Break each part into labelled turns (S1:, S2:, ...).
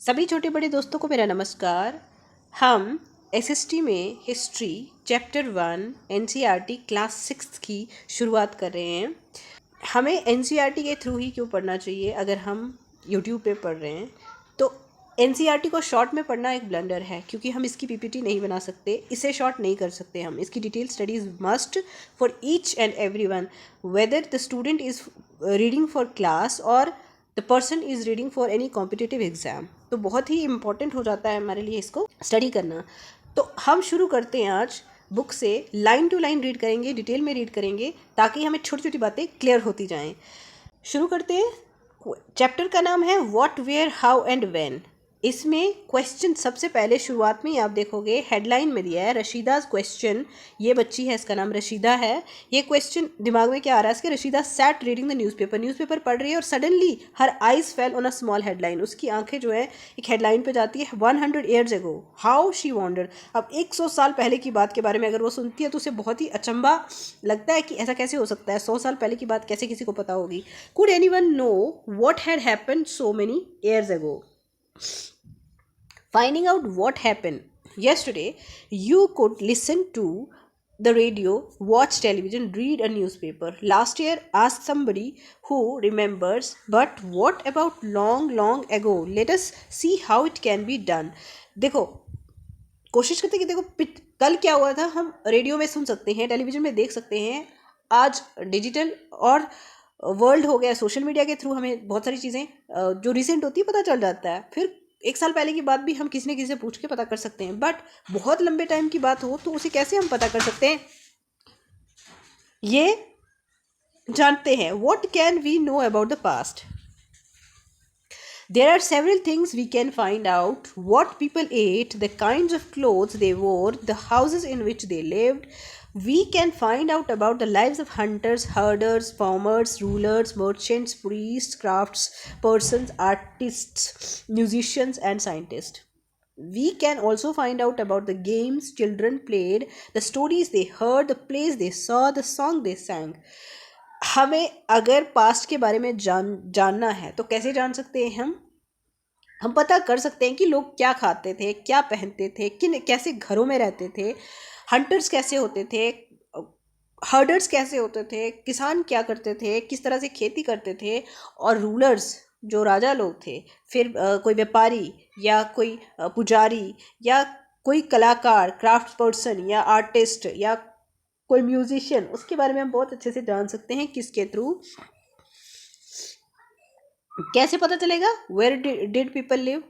S1: सभी छोटे बड़े दोस्तों को मेरा नमस्कार। हम एसएसटी में हिस्ट्री चैप्टर 1 एनसीईआरटी क्लास 6 की शुरुआत कर रहे हैं। हमें एनसीईआरटी के थ्रू ही क्यों पढ़ना चाहिए? अगर हम यूट्यूब पे पढ़ रहे हैं तो एनसीईआरटी को शॉर्ट में पढ़ना एक ब्लंडर है, क्योंकि हम इसकी पीपीटी नहीं बना सकते, इसे शॉर्ट नहीं कर सकते। हम इसकी detail studies must for each and every one, whether the student is reading for class और the person is reading for any competitive exam. तो बहुत ही इंपॉर्टेंट हो जाता है हमारे लिए इसको स्टडी करना। तो हम शुरू करते हैं आज बुक से, लाइन टू लाइन रीड करेंगे, डिटेल में रीड करेंगे ताकि हमें छोटी छोटी बातें क्लियर होती जाएं। शुरू करते हैं। चैप्टर का नाम है what, where, how and when. इसमें क्वेश्चन सबसे पहले शुरुआत में ही आप देखोगे हेडलाइन में दिया है रशीदाज क्वेश्चन। ये बच्ची है, इसका नाम रशीदा है। ये क्वेश्चन दिमाग में क्या आ रहा है इसके? Rashida sat reading the newspaper पढ़ रही है और suddenly her eyes fell on a small headline. उसकी आंखें जो है एक हेडलाइन पे जाती है, 100 years ago how she wandered. अब 100 साल पहले की बात के बारे में अगर वो सुनती है तो उसे बहुत ही अचंभा लगता है कि ऐसा कैसे हो सकता है, 100 साल पहले की बात कैसे किसी को पता होगी। Could anyone know what had happened so many years ago? Finding out what happened yesterday, you could listen to the radio, watch television, read a newspaper. Last year, ask somebody who remembers. But what about long, long ago? Let us see how it can be done. देखो, कोशिश करते हैं कि देखो कल क्या हुआ था हम रेडियो में सुन सकते हैं, टेलीविज़न में देख सकते हैं। आज डिजिटल और वर्ल्ड हो गया, सोशल मीडिया के थ्रू हमें बहुत सारी चीज़ें जो रिसेंट होती है पता चल जाता है। फिर 1 साल पहले की बात भी हम किसी न किसी से पूछ के पता कर सकते हैं, बट बहुत लंबे टाइम की बात हो तो उसे कैसे हम पता कर सकते हैं, ये जानते हैं। What can we know about the past? There are several things we can find out: what people ate, the kinds of clothes they wore, the houses in which they lived. We can find out about the lives of hunters, herders, farmers, rulers, merchants, priests, crafts persons, artists, musicians, and scientists. We can also find out about the games children played, the stories they heard, the plays they saw, the song they sang. हमें अगर past के बारे में जानना है तो कैसे जान सकते हैं? हम पता कर सकते हैं कि लोग क्या खाते थे, क्या पहनते थे, किन कैसे घरों में रहते थे, हंटर्स कैसे होते थे, हर्डर्स कैसे होते थे, किसान क्या करते थे, किस तरह से खेती करते थे, और रूलर्स जो राजा लोग थे, फिर कोई व्यापारी या कोई पुजारी या कोई कलाकार, क्राफ्ट पर्सन या आर्टिस्ट या कोई म्यूजिशियन, उसके बारे में हम बहुत अच्छे से जान सकते हैं। किसके थ्रू? कैसे पता चलेगा? Where did people live?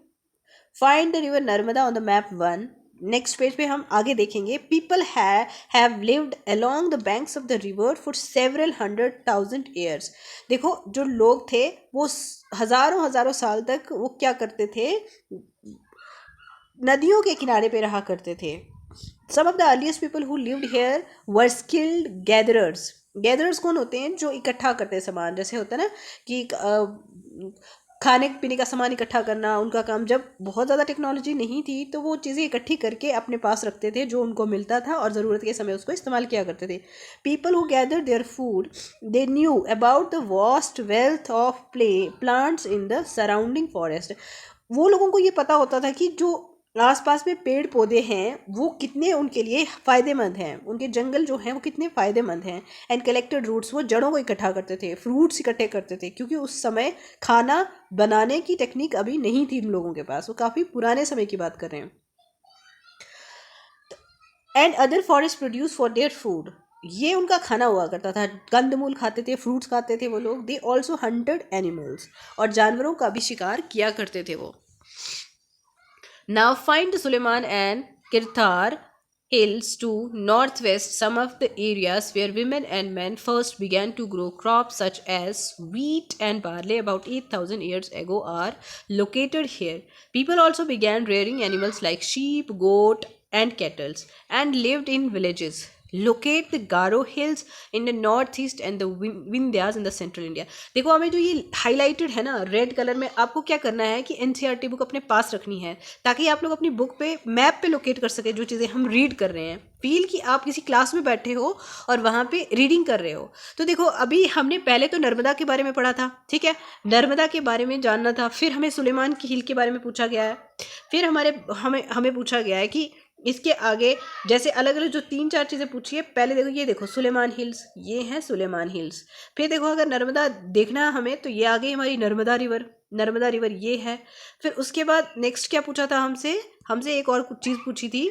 S1: Find the river Narmada on the map 1। Next page पे हम आगे देखेंगे, people have lived along the banks of the river for several 100,000 years. देखो, जो लोग थे वो हजारों हजारों साल तक वो क्या करते थे? नदियों के किनारे पे रहा करते थे। Some of the earliest people who lived here were skilled gatherers. Gatherers कौन होते हैं? जो इकट्ठा करते हैं सामान। जैसे होता है ना कि खाने पीने का सामान इकट्ठा करना उनका काम। जब बहुत ज़्यादा टेक्नोलॉजी नहीं थी तो वो चीज़ें इकट्ठी करके अपने पास रखते थे, जो उनको मिलता था, और ज़रूरत के समय उसको इस्तेमाल किया करते थे। People who gather their food, they knew about the vast wealth of plants in the surrounding forest. वो लोगों को ये पता होता था कि जो आसपास में पेड़ पौधे हैं वो कितने उनके लिए फ़ायदेमंद हैं, उनके जंगल जो हैं वो कितने फ़ायदेमंद हैं। एंड कलेक्टेड रूट्स, वो जड़ों को इकट्ठा करते थे, फ्रूट्स इकट्ठे करते थे, क्योंकि उस समय खाना बनाने की टेक्निक अभी नहीं थी उन लोगों के पास, वो काफ़ी पुराने समय की बात कर रहे हैं। And other forest produce for their food, ये उनका खाना हुआ करता था। कंदमूल खाते थे, फ्रूट्स खाते थे वो लोग। दे ऑल्सो हंटेड एनिमल्स, और जानवरों का भी शिकार किया करते थे वो। Now find the Suleiman and Kirthar hills to northwest, some of the areas where women and men first began to grow crops such as wheat and barley about 8,000 years ago are located here. People also began rearing animals like sheep, goat, and cattle and lived in villages. Locate the Garo hills in the north east and the Vindhyas in the central India. देखो हमें जो ये highlighted है ना red colour में, आपको क्या करना है कि एनसीईआरटी बुक अपने पास रखनी है ताकि आप लोग अपनी बुक पे मैप पे लोकेट कर सके जो चीज़ें हम रीड कर रहे हैं। फील कि आप किसी क्लास में बैठे हो और वहाँ पे रीडिंग कर रहे हो। तो देखो अभी हमने पहले तो नर्मदा के बारे में पढ़ा था, ठीक है, नर्मदा के बारे में जानना था। फिर हमें सुलेमान की हिल के बारे में पूछा गया है। फिर हमें पूछा गया है कि इसके आगे जैसे अलग अलग जो 3-4 चीज़ें पूछी है। पहले देखो ये देखो सुलेमान हिल्स, ये है सुलेमान हिल्स। फिर देखो अगर नर्मदा देखना है हमें तो ये आ गई हमारी नर्मदा रिवर, नर्मदा रिवर ये है। फिर उसके बाद नेक्स्ट क्या पूछा था हमसे एक और कुछ चीज़ पूछी थी,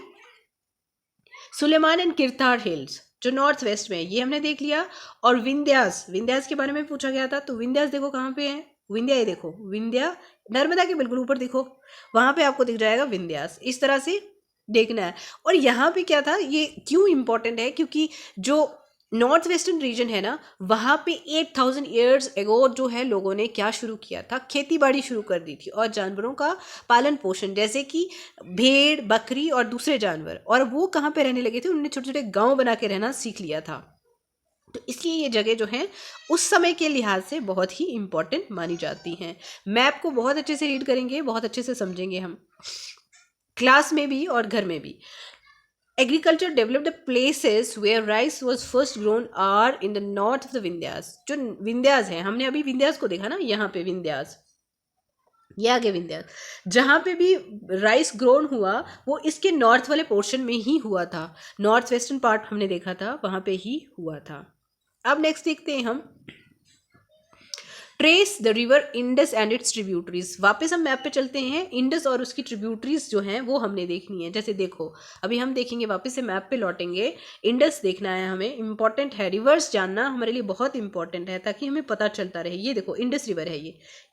S1: सुलेमान एंड किरतार हिल्स जो नॉर्थ वेस्ट में है, ये हमने देख लिया। और विंध्यास के बारे में पूछा गया था। तो विंध्यास देखो कहाँ पे है, विंध्या, ये देखो विंध्या नर्मदा के बिल्कुल ऊपर देखो, वहां पे आपको दिख जाएगा विंध्यास। इस तरह से देखना है। और यहाँ पे क्या था, ये क्यों इंपॉर्टेंट है, क्योंकि जो नॉर्थ वेस्टर्न रीजन है ना, वहाँ पे 8000 ईयर्स एगो जो है लोगों ने क्या शुरू किया था, खेती बाड़ी शुरू कर दी थी और जानवरों का पालन पोषण, जैसे कि भेड़ बकरी और दूसरे जानवर। और वो कहाँ पे रहने लगे थे, उन्होंने छोटे छोटे गांव बना के रहना सीख लिया था। तो इसलिए ये जगह जो है उस समय के लिहाज से बहुत ही इंपॉर्टेंट मानी जाती हैं। मैप को बहुत अच्छे से रीड करेंगे, बहुत अच्छे से समझेंगे हम, क्लास में भी और घर में भी। Agriculture developed the places where rice was first grown are in the north of the Vindhyas। जो विंध्यास है, हमने अभी विंध्यास को देखा ना, यहाँ पे विंध्यास, ये आगे विंध्यास, जहाँ पे भी राइस ग्रोन हुआ वो इसके नॉर्थ वाले पोर्शन में ही हुआ था। नॉर्थ वेस्टर्न पार्ट हमने देखा था, वहाँ पे ही हुआ था। अब नेक्स्ट देखते हैं हम, trace the river Indus and its tributaries. वापस हम मैप पे चलते हैं, इंडस और उसकी ट्रिब्यूटरीज जो हैं वो हमने देखनी है। जैसे देखो अभी हम देखेंगे, वापस से मैप पे लौटेंगे, इंडस देखना है हमें, इंपॉर्टेंट है, रिवर्स जानना हमारे लिए बहुत इंपॉर्टेंट है ताकि हमें पता चलता रहे। ये देखो इंडस रिवर है,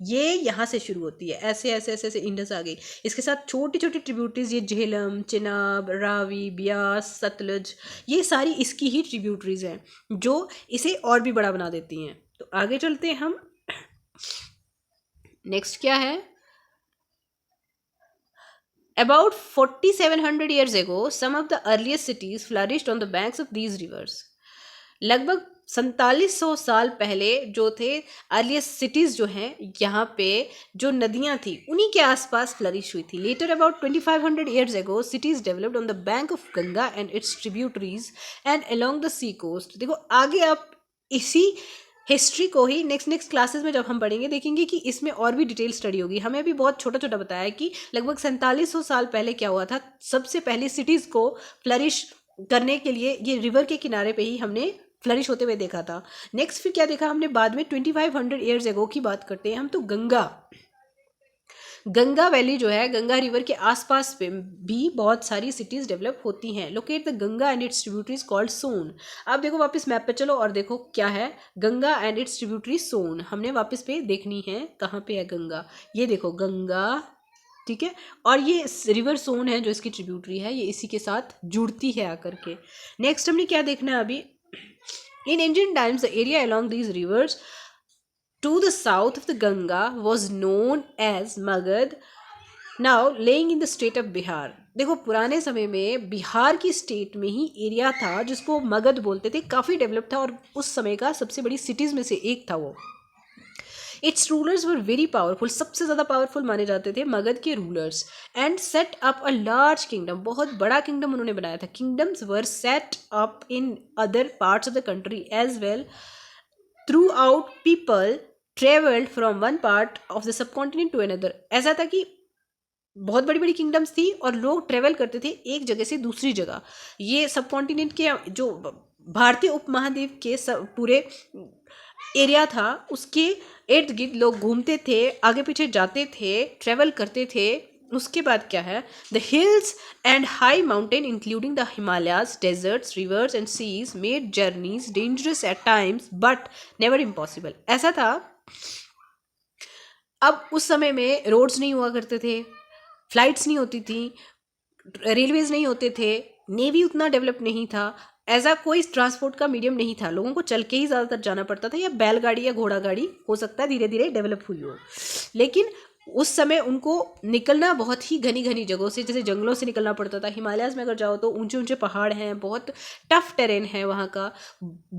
S1: ये यहाँ से शुरू होती है, ऐसे ऐसे ऐसे ऐसे इंडस आ गई। इसके साथ छोटी छोटी ट्रिब्यूटरीज, ये झेलम, चिनाब, रावी, ब्यास, सतलज, ये सारी इसकी ही ट्रिब्यूटरीज हैं जो इसे और भी बड़ा बना देती हैं। तो आगे चलते हैं हम, नेक्स्ट क्या है, About 4700 years ago, some of the earliest cities flourished on the banks of these rivers। लगभग 4700 साल पहले जो थे अर्लीस्ट सिटीज़ जो हैं यहाँ पे जो नदियाँ थी उन्हीं के आसपास फ्लरिश हुई थी। Later about 2500 years ago, cities developed on the bank of Ganga and its tributaries and along the sea coast। देखो आगे आप इसी हिस्ट्री को ही नेक्स्ट क्लासेस में जब हम पढ़ेंगे देखेंगे कि इसमें और भी डिटेल स्टडी होगी। हमें अभी बहुत छोटा छोटा बताया कि लगभग 4700 साल पहले क्या हुआ था। सबसे पहले सिटीज़ को फ्लरिश करने के लिए ये रिवर के किनारे पे ही हमने फ्लरिश होते हुए देखा था। नेक्स्ट फिर क्या देखा हमने बाद में, 2500 ईयर्स एगो की बात करते हैं हम, तो गंगा वैली जो है, गंगा रिवर के आसपास पे भी बहुत सारी सिटीज़ डेवलप होती हैं। Locate the Ganga and its tributaries called Son. अब देखो वापस मैप पे चलो और देखो क्या है, गंगा एंड इट्स ट्रिब्यूटरी सोन हमने वापस पे देखनी है। कहाँ पे है गंगा, ये देखो गंगा, ठीक है, और ये रिवर सोन है जो इसकी ट्रिब्यूटरी है, ये इसी के साथ जुड़ती है आकर के। नेक्स्ट हमने क्या देखना है अभी, इन ancient times the area along these rivers to the south of the Ganga was known as Magad, now laying in the state of Bihar। देखो पुराने समय में बिहार की स्टेट में ही एरिया था जिसको मगध बोलते थे, काफ़ी डेवलप था और उस समय का सबसे बड़ी सिटीज़ में से एक था वो। Its rulers were very powerful, सबसे ज़्यादा पावरफुल माने जाते थे मगध के rulers. And set up a large kingdom, बहुत बड़ा किंगडम उन्होंने बनाया था। Kingdoms were set up in other parts of the country as well. Throughout people travelled from one part of the subcontinent to another. ऐसा था कि बहुत बड़ी बड़ी किंगडम्स थी और लोग ट्रेवल करते थे एक जगह से दूसरी जगह। ये सबकॉन्टिनेंट के जो भारतीय उपमहाद्वीप के पूरे एरिया था उसके इर्द गिर्द लोग घूमते थे, आगे पीछे जाते थे, ट्रेवल करते थे। उसके बाद क्या है, the hills and high mountain including the Himalayas, deserts, rivers and seas made journeys dangerous at times but never impossible. ऐसा था अब उस समय में रोड्स नहीं हुआ करते थे, फ्लाइट्स नहीं होती थी, रेलवेज नहीं होते थे, नेवी उतना डेवलप नहीं था, ऐसा कोई ट्रांसपोर्ट का मीडियम नहीं था, लोगों को चल के ही ज़्यादातर जाना पड़ता था, या बैलगाड़ी या घोड़ा गाड़ी हो सकता है धीरे धीरे डेवलप हुई हो। लेकिन उस समय उनको निकलना बहुत ही घनी घनी जगहों से, जैसे जंगलों से निकलना पड़ता था। हिमालयाज़ में अगर जाओ तो ऊंचे ऊंचे पहाड़ हैं, बहुत टफ टेरेन है वहाँ का।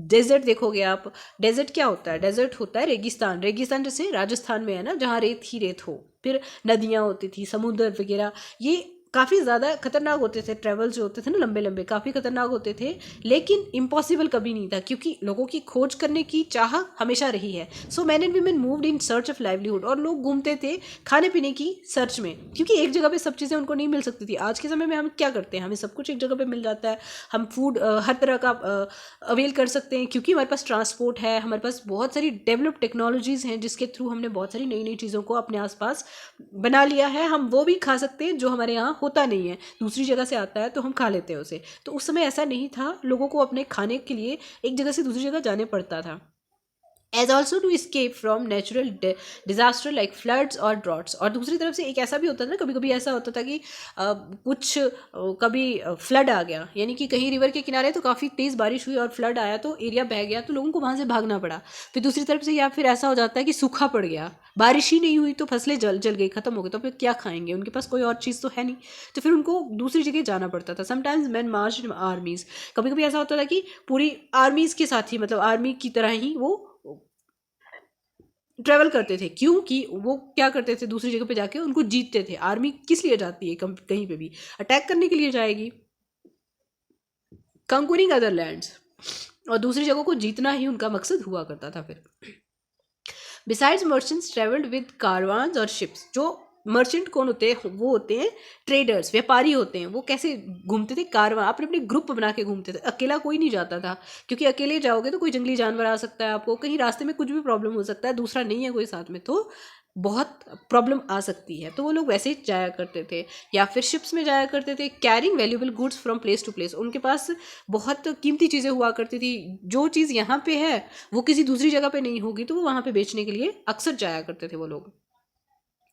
S1: डेजर्ट देखोगे आप, डेजर्ट क्या होता है? डेजर्ट होता है रेगिस्तान। रेगिस्तान जैसे राजस्थान में है ना, जहाँ रेत ही रेत हो, फिर नदियाँ होती थी, समुद्र वगैरह, ये काफ़ी ज़्यादा खतरनाक होते थे। ट्रैवल जो होते थे ना लंबे लंबे, काफ़ी खतरनाक होते थे, लेकिन इम्पॉसिबल कभी नहीं था, क्योंकि लोगों की खोज करने की चाह हमेशा रही है। So man and women moved in search of livelihood, और लोग घूमते थे खाने पीने की सर्च में, क्योंकि एक जगह पे सब चीज़ें उनको नहीं मिल सकती थी। आज के समय में हम क्या करते हैं, हमें सब कुछ एक जगह पे मिल जाता है, हम फूड हर तरह का अवेल कर सकते हैं, क्योंकि हमारे पास ट्रांसपोर्ट है, हमारे पास बहुत सारी डेवलप टेक्नोलॉजीज़ हैं, जिसके थ्रू हमने बहुत सारी नई नई चीज़ों को अपने आसपास बना लिया है। हम वो भी खा सकते हैं जो हमारे यहाँ होता नहीं है, दूसरी जगह से आता है तो हम खा लेते हैं उसे। तो उस समय ऐसा नहीं था, लोगों को अपने खाने के लिए एक जगह से दूसरी जगह जाने पड़ता था। As also to escape from natural disaster like floods और ड्रॉट्स। और दूसरी तरफ से एक ऐसा भी होता था ना, कभी कभी ऐसा होता था कि कभी फ्लड आ गया, यानी कि कहीं रिवर के किनारे तो काफ़ी तेज़ बारिश हुई और फ्लड आया तो एरिया बह गया, तो लोगों को वहाँ से भागना पड़ा। फिर दूसरी तरफ से, या फिर ऐसा हो जाता है कि सूखा पड़ गया, बारिश ही नहीं हुई तो फसलें जल जल गई, खत्म हो गई, तो फिर क्या खाएंगे, उनके पास कोई और चीज़ तो है नहीं, तो फिर उनको दूसरी जगह जाना पड़ता था। समटाइम्स मैन मार्च इन आर्मीज, कभी कभी ऐसा होता था कि पूरी आर्मीज के साथ ही, मतलब आर्मी की तरह ही वो ट्रेवल करते थे, क्योंकि वो क्या करते थे, दूसरी जगह पे जाके उनको जीतते थे। आर्मी किस लिए जाती है, कहीं पे भी अटैक करने के लिए जाएगी, कंक्वरिंग अदर लैंड्स, और दूसरी जगहों को जीतना ही उनका मकसद हुआ करता था। फिर बिसाइड्स मर्चेंट्स ट्रेवल्ड विद कारवान्स और शिप्स। जो मर्चेंट कौन होते हैं, वो होते हैं ट्रेडर्स, व्यापारी होते हैं। वो कैसे घूमते थे, कारवां, अपने अपने ग्रुप बना के घूमते थे, अकेला कोई नहीं जाता था, क्योंकि अकेले जाओगे तो कोई जंगली जानवर आ सकता है आपको, कहीं रास्ते में कुछ भी प्रॉब्लम हो सकता है, दूसरा नहीं है कोई साथ में, तो बहुत प्रॉब्लम आ सकती है। तो वो लोग वैसे ही जाया करते थे, या फिर शिप्स में जाया करते थे, carrying valuable goods from place to place. उनके पास बहुत कीमती चीज़ें हुआ करती थी, जो चीज़ यहाँ पे है वो किसी दूसरी जगह पे नहीं होगी, तो वो वहाँ पे बेचने के लिए अक्सर जाया करते थे वो लोग।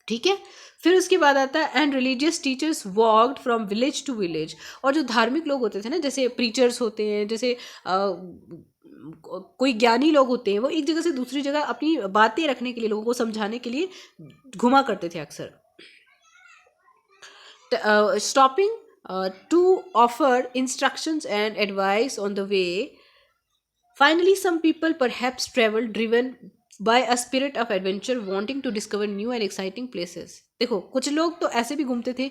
S1: ठीक है, फिर उसके बाद आता है and religious teachers walked from village to village. और जो धार्मिक लोग होते थे ना, जैसे प्रीचर्स होते हैं, जैसे कोई ज्ञानी लोग होते हैं, वो एक जगह से दूसरी जगह अपनी बातें रखने के लिए, लोगों को समझाने के लिए घुमा करते थे अक्सर, stopping to offer instructions and advice on the way. Finally, some people perhaps travel driven by a spirit of adventure, wanting to discover new and exciting places. देखो, कुछ लोग तो ऐसे भी घूमते थे,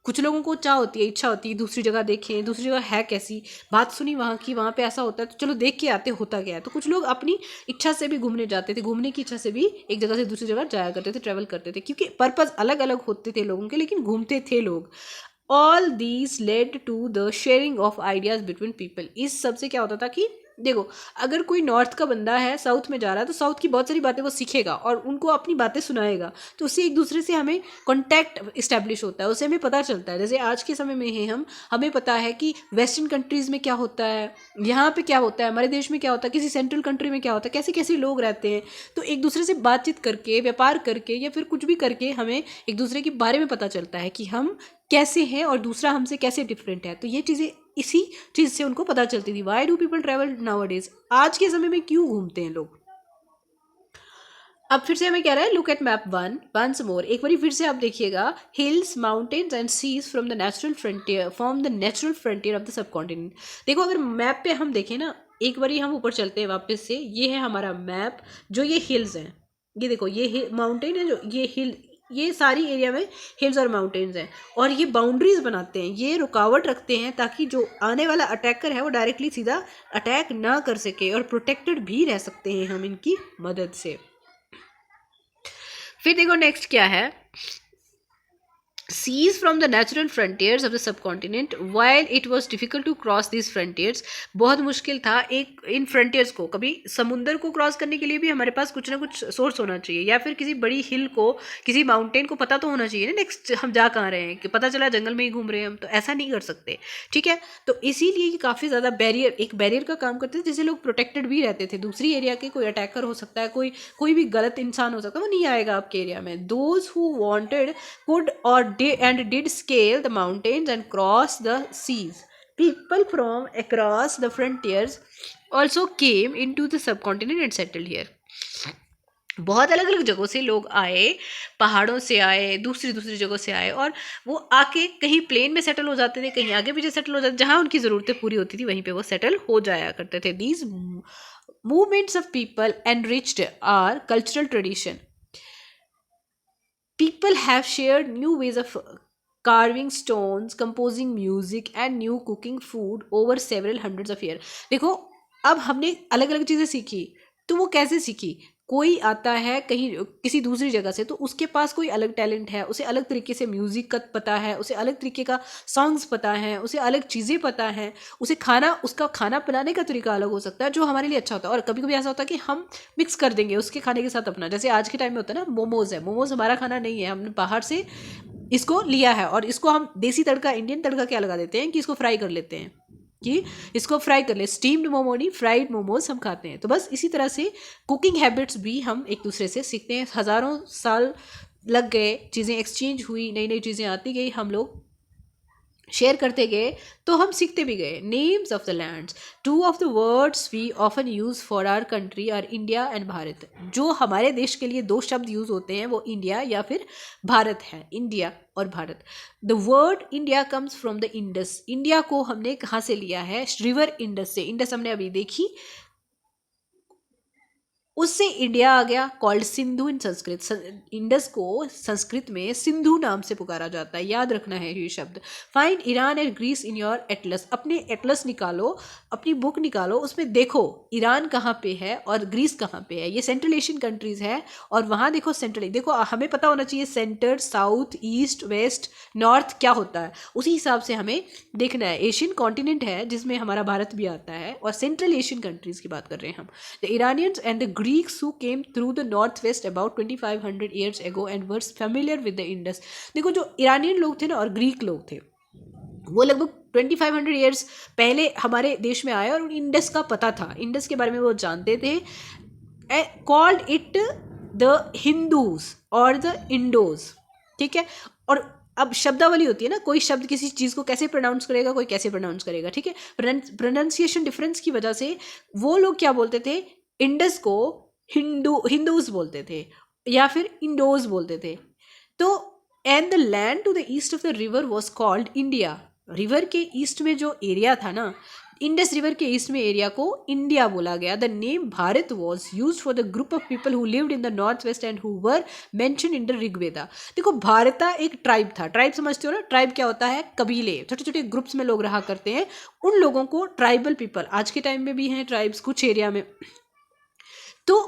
S1: कुछ लोगों को चाह होती है, इच्छा होती है दूसरी जगह देखें, दूसरी जगह है कैसी, बात सुनी वहाँ की, वहाँ पे ऐसा होता है तो चलो देख के आते होता क्या है। तो कुछ लोग अपनी इच्छा से भी घूमने जाते थे, घूमने की इच्छा से भी एक जगह से दूसरी जगह जाया करते थे, ट्रैवल करते थे, क्योंकि पर्पज़ अलग अलग होते थे लोगों के, लेकिन घूमते थे लोग। All these led to the sharing of ideas between people. इस सब से क्या होता था कि देखो, अगर कोई नॉर्थ का बंदा है साउथ में जा रहा है, तो साउथ की बहुत सारी बातें वो सीखेगा और उनको अपनी बातें सुनाएगा, तो उससे एक दूसरे से हमें कॉन्टैक्ट इस्टेब्लिश होता है, उससे हमें पता चलता है। जैसे आज के समय में है, हमें पता है कि वेस्टर्न कंट्रीज़ में क्या होता है, यहाँ पे क्या होता है, हमारे देश में क्या होता है, किसी सेंट्रल कंट्री में क्या होता है, कैसे कैसे लोग रहते हैं। तो एक दूसरे से बातचीत करके, व्यापार करके, या फिर कुछ भी करके हमें एक दूसरे के बारे में पता चलता है कि हम कैसे हैं और दूसरा हमसे कैसे डिफरेंट है। तो ये चीज़ें इसी चीज़ से उनको पता चलती थी। Why do people travel now days, आज के समय में क्यों घूमते हैं लोग। अब फिर से हमें कह रहा है, look at map once more, एक बार फिर से आप देखिएगा, hills mountains and seas from the natural frontier, from the natural frontier of the subcontinent. देखो, अगर मैप पे हम देखें ना, एक बार हम ऊपर चलते हैं वापस से, ये है हमारा मैप, जो ये हिल्स हैं, ये देखो, ये माउंटेन है, जो ये हिल, ये सारी एरिया में हिल्स और माउंटेन्स हैं, और ये बाउंड्रीज बनाते हैं, ये रुकावट रखते हैं, ताकि जो आने वाला अटैकर है वो डायरेक्टली सीधा अटैक ना कर सके, और प्रोटेक्टेड भी रह सकते हैं हम इनकी मदद से। फिर देखो नेक्स्ट क्या है, seas from the natural frontiers of the subcontinent while it was difficult to cross these frontiers। बहुत मुश्किल था एक इन फ्रंटियर्स को, कभी समुंदर को क्रॉस करने के लिए भी हमारे पास कुछ ना कुछ सोर्स होना चाहिए, या फिर किसी बड़ी हिल को, किसी माउंटेन को पता तो होना चाहिए ना नेक्स्ट हम जा कहाँ रहे हैं, कि पता चला जंगल में ही घूम रहे हैं हम, तो ऐसा नहीं कर सकते। ठीक है, तो इसीलिए ये काफ़ी ज़्यादा बैरियर, एक बैरियर का काम करते थे, जिससे लोग प्रोटेक्टेड भी रहते थे। दूसरी एरिया के कोई अटैकर हो सकता है, कोई भी गलत इंसान हो सकता है, वो नहीं आएगा आपके एरिया में। दोज हु वांटेड कुड और did scale the mountains and cross the seas। People from across the frontiers also came into the subcontinent and settled here। बहुत अलग अलग जगहों से लोग आए, पहाड़ों से आए, दूसरी दूसरी जगहों से आए, और वो आके कहीं प्लेन में सेटल हो जाते थे, कहीं आगे पीछे सेटल हो जाते, जहाँ उनकी ज़रूरतें पूरी होती थी वहीं पे वो सेटल हो जाया करते थे. These movements of people enriched our cultural tradition. People have shared new ways of carving stones, composing music and new cooking food over several hundreds of years. देखो, अब हमने अलग अलग चीज़ें सीखी, तो वो कैसे सीखी? कोई आता है कहीं किसी दूसरी जगह से, तो उसके पास कोई अलग टैलेंट है, उसे अलग तरीके से म्यूज़िक का पता है, उसे अलग तरीके का सॉन्ग्स पता है, उसे अलग चीज़ें पता हैं, उसे खाना, उसका खाना बनाने का तरीका अलग हो सकता है जो हमारे लिए अच्छा होता है. और कभी कभी ऐसा होता है कि हम मिक्स कर देंगे उसके खाने के साथ अपना. जैसे आज के टाइम में होता है ना, मोमोज़ है, मोमोज़ हमारा खाना नहीं है, हमने बाहर से इसको लिया है और इसको हम देसी तड़का, इंडियन तड़का क्या लगा देते हैं कि इसको फ्राई कर लेते हैं, कि इसको फ्राई कर ले. स्टीम्ड मोमो नहीं, फ्राइड मोमोज हम खाते हैं. तो बस इसी तरह से कुकिंग हैबिट्स भी हम एक दूसरे से सीखते हैं. हज़ारों साल लग गए, चीज़ें एक्सचेंज हुई, नई नई चीज़ें आती गई, हम लोग शेयर करते गए, तो हम सीखते भी गए. Names of the lands. Two of the words we often use for our country are India and Bharat. जो हमारे देश के लिए दो शब्द यूज़ होते हैं वो इंडिया या फिर भारत है. इंडिया और Bharat. The word India comes from the Indus. India को हमने कहाँ से लिया है? रिवर इंडस से. इंडस हमने अभी देखी, उससे इंडिया आ गया. कॉल्ड सिंधु इन संस्कृत. इंडस को संस्कृत में सिंधु नाम से पुकारा जाता है, याद रखना है ये शब्द. Find Iran and Greece in your atlas. अपने एटलस निकालो, अपनी बुक निकालो, उसमें देखो ईरान कहाँ पे है और ग्रीस कहाँ पे है. ये सेंट्रल एशियन कंट्रीज़ है, और वहाँ देखो सेंट्रल. देखो, हमें पता होना चाहिए centre, south, east, west, north क्या होता है, उसी हिसाब से हमें देखना है. एशियन कॉन्टिनेंट है जिसमें हमारा भारत भी आता है, और सेंट्रल एशियन कंट्रीज़ की बात कर रहे हैं हम. The Iranians and the Greeks who came through the northwest about 2500 years ago and were familiar with the Indus. देखो, जो ईरानियन लोग थे ना और ग्रीक लोग थे, वो लगभग 2500 ईयर्स पहले हमारे देश में आए और उन इंडस का पता था, इंडस के बारे में वो जानते थे. कॉल्ड इट द हिंदूज और द इंडोज. ठीक है. और अब शब्दावली होती है ना, कोई शब्द किसी चीज़ को कैसे प्रोनाउंस करेगा, कोई कैसे प्रोनाउंस करेगा. ठीक है. प्रोनाउंसिएशन डिफरेंस की वजह से वो लोग क्या बोलते थे, इंडस को हिंदूज बोलते थे या फिर इंडोज बोलते थे. तो and the land to the east of the river was called India. River के ईस्ट में जो एरिया था ना, इंडस रिवर के ईस्ट में एरिया को इंडिया बोला गया. The name Bharat was use for the group of people who lived in the north west and who were mention in the Rigveda. देखो, भारता एक ट्राइब था. ट्राइब समझते हो ना? ट्राइब क्या होता है? कबीले, छोटे छोटे ग्रुप्स में लोग रहा करते हैं, उन लोगों को ट्राइबल पीपल, आज के टाइम में भी हैं ट्राइब्स कुछ एरिया में. तो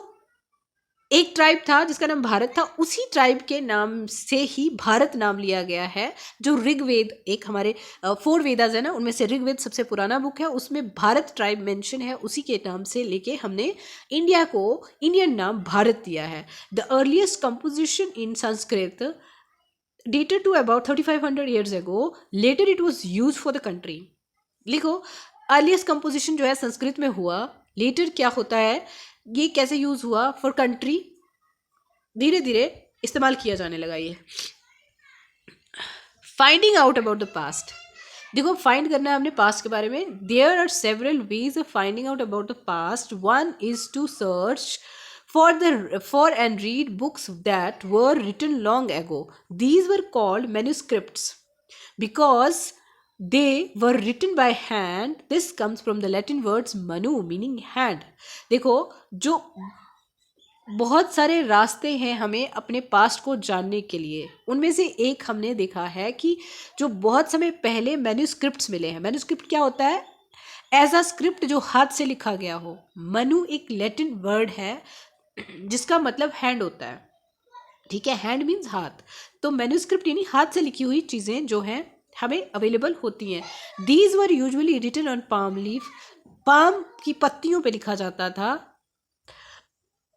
S1: एक ट्राइब था जिसका नाम भारत था, उसी ट्राइब के नाम से ही भारत नाम लिया गया है. जो ऋग्वेद, एक हमारे 4 वेदास है ना, उनमें से ऋग्वेद सबसे पुराना बुक है, उसमें भारत ट्राइब मेंशन है. उसी के नाम से लेके हमने इंडिया को इंडियन नाम भारत दिया है. The earliest composition in Sanskrit dated to about 3500 years ago. Later it was used for the country. लिखो, अर्लीस्ट कंपोजिशन जो है संस्कृत में हुआ, लेटर क्या होता है, ये कैसे यूज हुआ? For country. धीरे धीरे इस्तेमाल किया जाने लगा ये. Finding out about the past. देखो, फाइंड करना है हमने पास्ट के बारे में. There are several ways of finding out about the past. One is to search for and read books that were written long ago. These were called manuscripts because they were written by hand. This comes from the Latin words manu, meaning hand. देखो, जो बहुत सारे रास्ते हैं हमें अपने past को जानने के लिए, उनमें से एक हमने देखा है कि जो बहुत समय पहले मैन्यूस्क्रिप्ट्स मिले हैं. मैन्यूस्क्रिप्ट क्या होता है? एज अ स्क्रिप्ट जो हाथ से लिखा गया हो. मनु एक लैटिन वर्ड है जिसका मतलब हैंड होता है. ठीक है. हैंड मीन्स हाथ. तो मैन्यूस्क्रिप्ट यानी हाथ से लिखी हुई चीज़ें जो हैं हमें अवेलेबल होती हैं. These were usually written on palm leaf. Palm की पत्तियों पे लिखा जाता था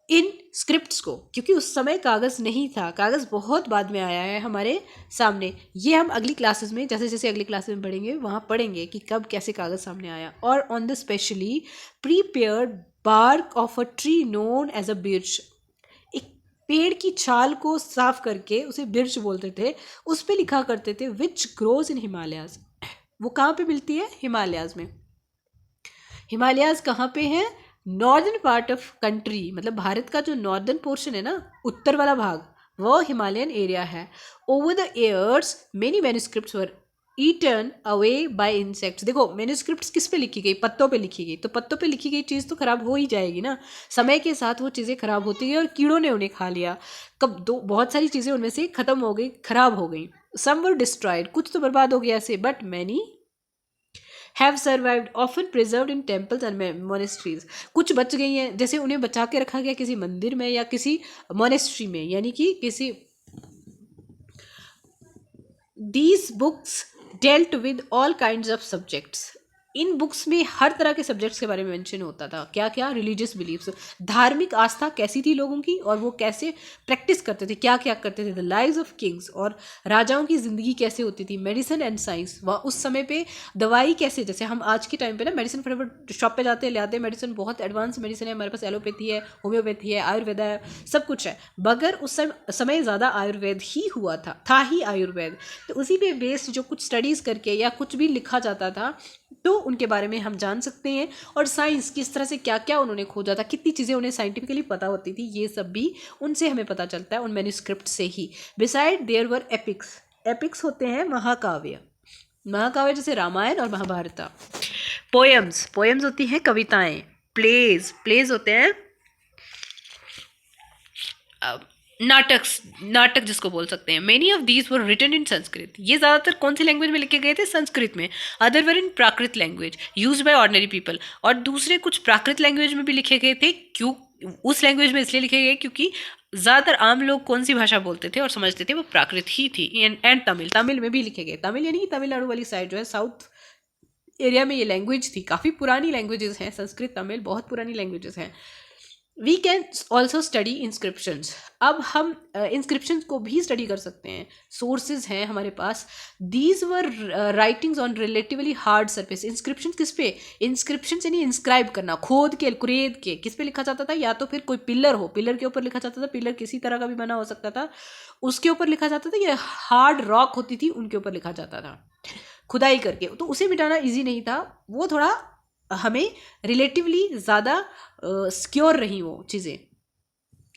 S1: इन स्क्रिप्ट्स को, क्योंकि उस समय कागज़ नहीं था. कागज़ बहुत बाद में आया है हमारे सामने. ये हम अगली क्लासेस में, जैसे जैसे अगली क्लासेस में पढ़ेंगे, वहाँ पढ़ेंगे कि कब कैसे कागज़ सामने आया. और on the specially prepared bark of a tree known as a birch. एक पेड़ की छाल को साफ करके उसे बिर्च बोलते थे. उस पर लिखा करते थे विच ग्रोज इन हिमालयाज. वो कहाँ पे मिलती है? हिमालयाज में. हिमालयाज कहाँ पे हैं? नॉर्दर्न पार्ट ऑफ कंट्री, मतलब भारत का जो नॉर्दर्न पोर्शन है ना, उत्तर वाला भाग, वो हिमालयन एरिया है. Over the years many manuscripts were eaten away by insects. देखो मैन्युस्क्रिप्ट्स किस पे लिखी गई, पत्तों पे लिखी गई, तो पत्तों पे लिखी गई चीज़ तो खराब हो ही जाएगी ना. समय के साथ वो चीज़ें खराब होती गई और कीड़ों ने उन्हें खा लिया. कब दो बहुत सारी चीज़ें उनमें से खत्म हो गई, खराब हो गई. सम वर डिस्ट्रॉयड, कुछ तो बर्बाद हो गया ऐसे, but many have survived often preserved in temples and monasteries. कुछ बच गई हैं, जैसे उन्हें बचा के रखा गया किसी मंदिर में या किसी मोनेस्ट्री में, यानी कि किसी. These books dealt with all kinds of subjects. In books में हर तरह के सब्जेक्ट्स के बारे में मेंशन होता था. क्या क्या? रिलीजियस बिलीफ्स, धार्मिक आस्था कैसी थी लोगों की और वो कैसे प्रैक्टिस करते थे, क्या क्या करते थे. द लाइव्स ऑफ किंग्स, और राजाओं की ज़िंदगी कैसे होती थी. मेडिसिन एंड साइंस, वह उस समय पे दवाई कैसे, जैसे हम आज के टाइम पे ना मेडिसिन फटाफट शॉप पे जाते हैं, ले आते हैं मेडिसिन, बहुत एडवांस मेडिसिन है हमारे पास, एलोपैथी है, होम्योपैथी है, आयुर्वेदा है, सब कुछ है. मगर उस समय ज़्यादा आयुर्वेद ही हुआ था ही आयुर्वेद. तो उसी पे बेस्ड जो कुछ स्टडीज़ करके या कुछ भी लिखा जाता था, तो उनके बारे में हम जान सकते हैं. और साइंस किस तरह से क्या क्या उन्होंने खोजा था, कितनी चीज़ें उन्हें साइंटिफिकली पता होती थी, ये सब भी उनसे हमें पता चलता है, उन मैन्युस्क्रिप्ट से ही. Besides there were epics. Epics होते हैं महाकाव्य. महाकाव्य जैसे रामायण और महाभारत. पोएम्स, पोएम्स होती हैं कविताएं. प्लेज, प्लेज होते हैं नाटक जिसको बोल सकते हैं. Many of these were written in Sanskrit. ये ज़्यादातर कौन सी लैंग्वेज में लिखे गए थे? संस्कृत में. Other were in Prakrit language use by ordinary people. और दूसरे कुछ प्राकृत लैंग्वेज में भी लिखे गए थे. क्यों उस लैंग्वेज में इसलिए लिखे गए क्योंकि ज़्यादातर आम लोग कौन सी भाषा बोलते थे और समझते थे, वो प्राकृत ही थी. एंड तमिल, तमिल में भी लिखे गए. तमिल यानी कि तमिलनाडु वाली साइड जो है, साउथ एरिया में ये लैंग्वेज थी. काफ़ी पुरानी लैंग्वेजेस हैं, संस्कृत तमिल बहुत पुरानी लैंग्वेजेस हैं. We can also study inscriptions. अब हम इंस्क्रिप्शंस को भी स्टडी कर सकते हैं. सोर्सेज हैं हमारे पास. These were writings on relatively hard surface. Inscription किस पे? इंस्क्रिप्शन यानी इंस्क्राइब करना, खोद के, कुरेद के. किस पे लिखा जाता था? या तो फिर कोई पिलर हो, पिलर के ऊपर लिखा जाता था. पिलर किसी तरह का भी बना हो सकता था, उसके ऊपर लिखा जाता था. या हार्ड रॉक होती थी, उनके ऊपर लिखा जाता था खुदाई करके. तो उसे मिटाना ईजी नहीं था, वो थोड़ा हमें रिलेटिवली ज़्यादा सिक्योर रही वो चीज़ें.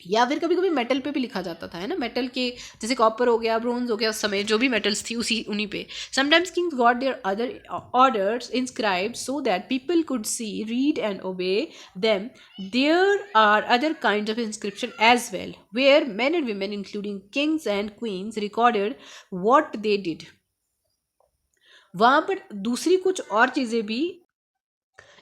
S1: या फिर कभी कभी मेटल पे भी लिखा जाता था, है ना. मेटल के जैसे कॉपर हो गया, ब्रोंज हो गया, उस समय जो भी मेटल्स थी उसी उन्हीं पे. Sometimes kings got their other orders inscribed so that people could see, read and obey them. There are other kind of inscription as well, where men and women including kings and queens recorded what they did. वहाँ पर दूसरी कुछ और चीज़ें भी,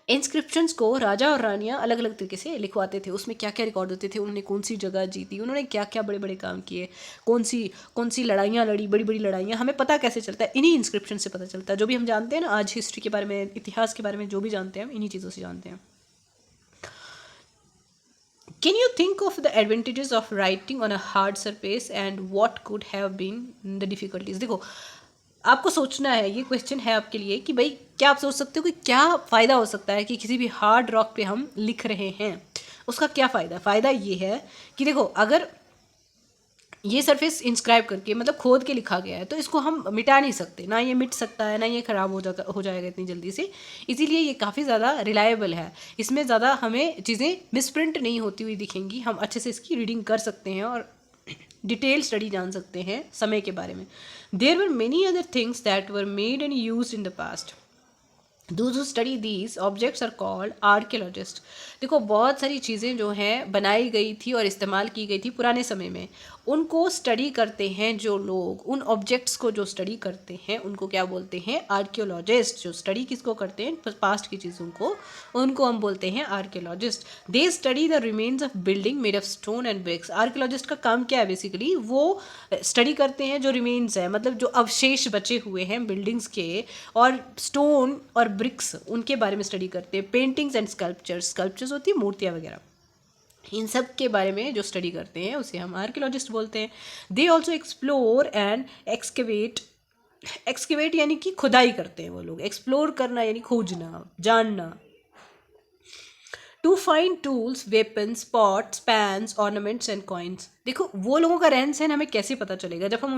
S1: inscriptions को राजा और रानियाँ अलग अलग तरीके से लिखवाते थे. उसमें क्या क्या रिकॉर्ड होते थे, उन्होंने कौन सी जगह जीती, उन्होंने क्या क्या बड़े बड़े काम किए, कौन सी लड़ाइयाँ लड़ी, बड़ी बड़ी लड़ाइयाँ. हमें पता कैसे चलता है? इन्हीं इंस्क्रिप्शन से पता चलता है. जो भी हम जानते हैं ना आज हिस्ट्री के बारे में, इतिहास के बारे में जो भी जानते हैं, हम इन्हीं चीज़ों से जानते हैं. Can you think of the advantages of writing on a hard surface and what could have been the difficulties? देखो आपको सोचना है, ये क्वेश्चन है आपके लिए कि भाई क्या आप सोच सकते हो कि क्या फ़ायदा हो सकता है कि किसी भी हार्ड रॉक पे हम लिख रहे हैं, उसका क्या फ़ायदा. फ़ायदा ये है कि देखो अगर ये सरफेस इंस्क्राइब करके, मतलब खोद के लिखा गया है, तो इसको हम मिटा नहीं सकते. ना ये मिट सकता है, ना ये ख़राब हो जाएगा इतनी जल्दी से. इसीलिए ये काफ़ी ज़्यादा रिलायबल है. इसमें ज़्यादा हमें चीज़ें मिसप्रिंट नहीं होती हुई दिखेंगी. हम अच्छे से इसकी रीडिंग कर सकते हैं और डिटेल स्टडी जान सकते हैं समय के बारे में. There were many other things that were made and used in the past. Those who study these objects are called archaeologists. देखो बहुत सारी चीज़ें जो हैं बनाई गई थी और इस्तेमाल की गई थी पुराने समय में, उनको स्टडी करते हैं जो लोग, उन ऑब्जेक्ट्स को जो स्टडी करते हैं उनको क्या बोलते हैं? आर्कियोलॉजिस्ट. जो स्टडी किसको करते हैं? पास्ट की चीज़ों को, उनको हम बोलते हैं archaeologist. They study the remains of building made of stone and bricks. Archaeologist का काम क्या है? बेसिकली वो स्टडी करते हैं जो रिमेन्स है, मतलब जो अवशेष बचे हुए हैं बिल्डिंग्स के, और स्टोन और ब्रिक्स, उनके बारे में स्टडी करते हैं. पेंटिंग्स एंड स्कल्पचर्स, स्कल्पचर्स होती है मूर्तियाँ वगैरह, इन सब के बारे में जो स्टडी करते हैं उसे हम आर्कियोलॉजिस्ट बोलते हैं. They also explore and excavate. Excavate यानी कि खुदाई करते हैं वो लोग. एक्सप्लोर करना यानी खोजना, जानना. To find tools, weapons, pots, pans, ornaments and coins. देखो वो लोगों का रहन सहन हमें कैसे पता चलेगा, जब हम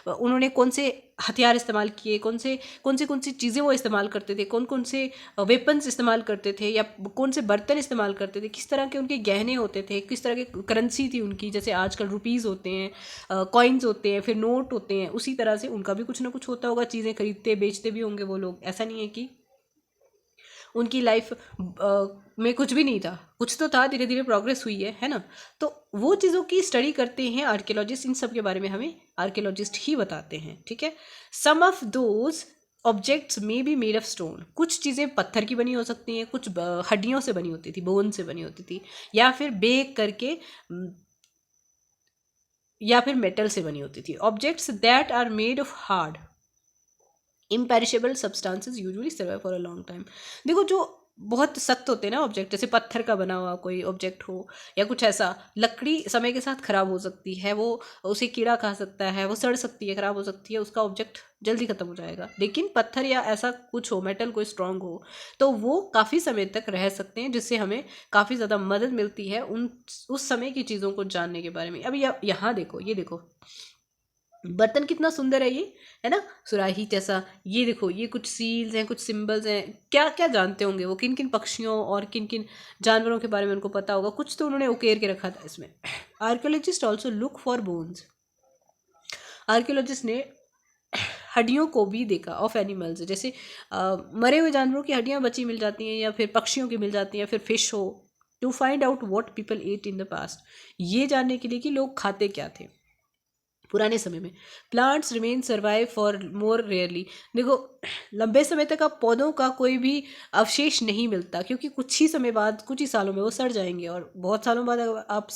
S1: उन्होंने कौन से हथियार इस्तेमाल किए, कौन सी चीज़ें वो इस्तेमाल करते थे, कौन कौन से वेपन्स इस्तेमाल करते थे, या कौन से बर्तन इस्तेमाल करते थे, किस तरह के उनके गहने होते थे, किस तरह की करेंसी थी उनकी, जैसे आजकल रुपीज़ होते हैं, कॉइन्स होते हैं, फिर नोट होते हैं, उसी तरह से उनका भी कुछ ना कुछ होता होगा, चीज़ें खरीदते बेचते भी होंगे वो लोग। ऐसा नहीं है कि उनकी लाइफ में कुछ भी नहीं था, कुछ तो था, धीरे धीरे प्रोग्रेस हुई है ना। तो वो चीज़ों की स्टडी करते हैं आर्कियोलॉजिस्ट, इन सब के बारे में हमें आर्कियोलॉजिस्ट ही बताते हैं, ठीक है। Some of those objects may be made of stone, कुछ चीज़ें पत्थर की बनी हो सकती हैं, कुछ हड्डियों से बनी होती थी, बोन से बनी होती थी, या फिर बेक करके या फिर मेटल से बनी होती थी। Objects that are made of hard imperishable substances usually survive for a long time. देखो जो बहुत सख्त होते हैं ना ऑब्जेक्ट, जैसे पत्थर का बना हुआ कोई ऑब्जेक्ट हो या कुछ ऐसा, लकड़ी समय के साथ ख़राब हो सकती है, वो उसे कीड़ा खा सकता है, वो सड़ सकती है, ख़राब हो सकती है, उसका ऑब्जेक्ट जल्दी ख़त्म हो जाएगा। लेकिन पत्थर या ऐसा कुछ हो, मेटल कोई स्ट्रांग हो, तो वो काफ़ी समय तक रह सकते हैं, जिससे हमें काफ़ी ज़्यादा मदद मिलती है उस समय की चीज़ों को जानने के बारे में। अब यहाँ देखो, ये देखो बर्तन कितना सुंदर है, ये है ना, सुराही जैसा। ये देखो, ये कुछ सील्स हैं, कुछ सिंबल्स हैं, क्या क्या जानते होंगे वो, किन किन पक्षियों और किन किन जानवरों के बारे में उनको पता होगा, कुछ तो उन्होंने उकेर के रखा था इसमें। Archaeologist also look for bones, archaeologist ने हड्डियों को भी देखा ऑफ एनिमल्स, जैसे मरे हुए जानवरों की हड्डियाँ बची मिल जाती हैं, या फिर पक्षियों की मिल जाती हैं, या फिर फिश हो, to find out what people ate in the past, ये जानने के लिए कि लोग खाते क्या थे पुराने समय में। Plants remain survive for more rarely, देखो लंबे समय तक अब पौधों का कोई भी अवशेष नहीं मिलता, क्योंकि कुछ ही समय बाद, कुछ ही सालों में वो सड़ जाएंगे, और बहुत सालों बाद आप